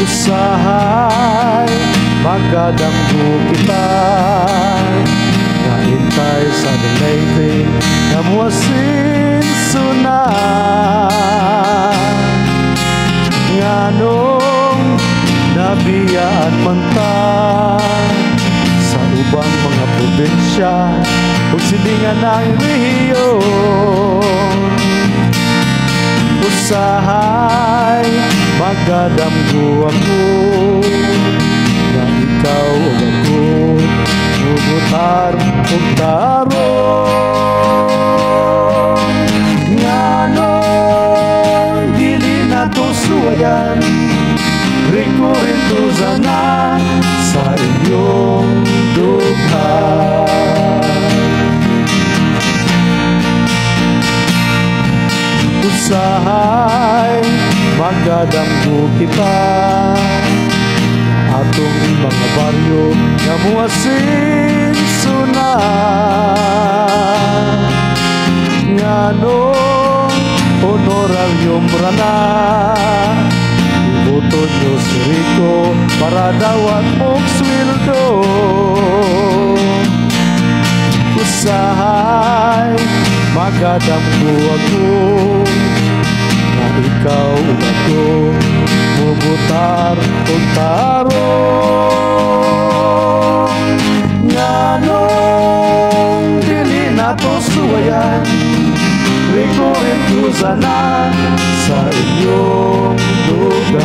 Usahay magadamgo kita, naintay sa dalayting namuasin sunan. Nganong nabiyaan man ta sa ubang mga probinsya ug silingan ng rehiyon. Usahay magadamgo ako, na ikaw ug ako mubutar ug tarong. Nganong dili nato suwayan, rikurinto sana sa inyong dughan. Usahay magadamgo kita, atong mga baryo nga muasin sunan. Nganong honoraryong rana, ibuton nyo si Rico para dawat mong sweldo. Usahay magadamgo ako, na ikaw ug ako mubutar ug tarong. Nganong dili nato suwayan, rikurinto sana sa inyong lugar.